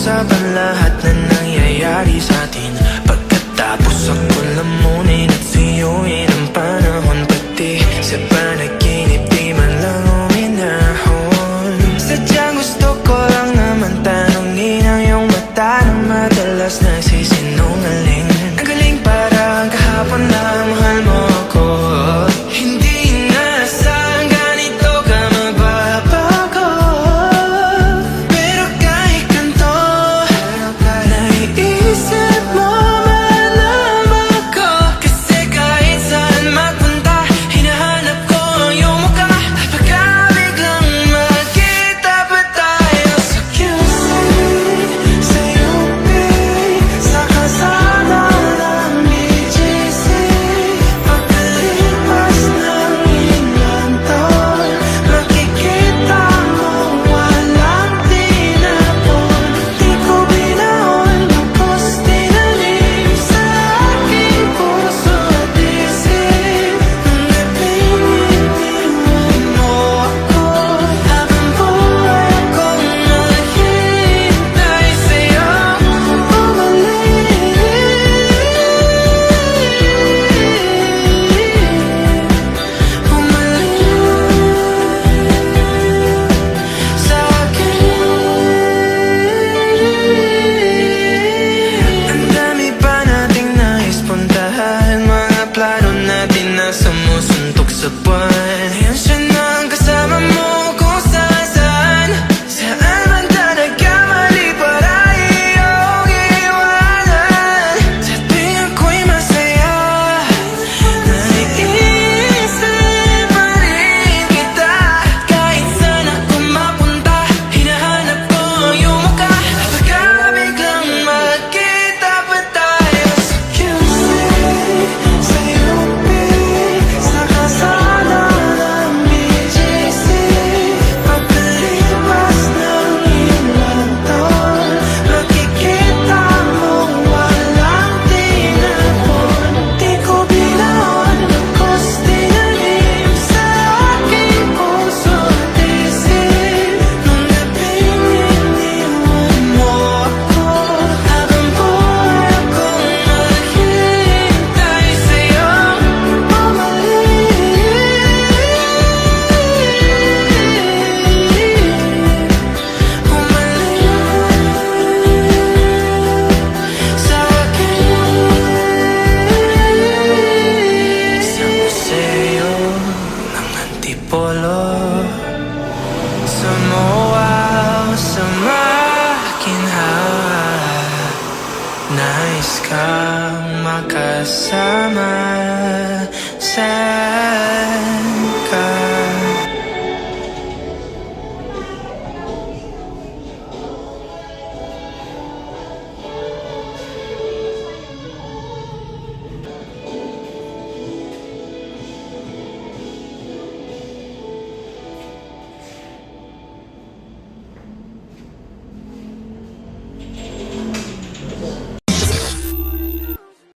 pag-usapan lahat na nangyayari sa atin. Pagkatapos ako lamunin at suyuin ang panahon, pati sa panaginip di man lang uminahon. Sadyang gusto ko lang naman tanongin ang iyong mata na madalas nagsisinungaling. Ang galing parang kahapon na mahal mo ako. Hindi inaasahan ganito ka magbabago. Pero kahit ganito, naiisip mo malam ako. Kasi kahit saan magpunta, hinahanap ko ang iyong mukha. Baka biglang magkita pa tayo sa QC, sa UP, sa kalsada ng BGC. Pagkalipas ng ilang taon, makikita mo walang tinapon. Di ko binaon, tapos tinanim sa aking puso at isip. Nung napinitiwan mo ako, habang buhay akong naghihintay sa'yo. Sa akin, ang dami pa nating nais puntahan, mga plano natin na sumusuntok sa buwan. Ngayon siya na ang kasama mo kung saan. Saan man tayo nagkamali para iyong iwanan. Sa tuwing ako'y masaya, naiisip pa rin kita. Kahit saan ako mapunta, hinahanap ko ang iyong mukha. Baka biglang magkita pa tayo sa QC, sa UP, sa kalsada ng BGC. Pagkalipas ng ilang taon, makikita mo walang tinapon. Di ko binaon, tapos tinanim sa aking puso at isip. Nung napinitiwan mo ako, habang buhay akong naghihintay sa'yo. Sa akin, sa museo ng Antipolo, sa MOA o sa makinhawa, nais kang makasama. Saan ka?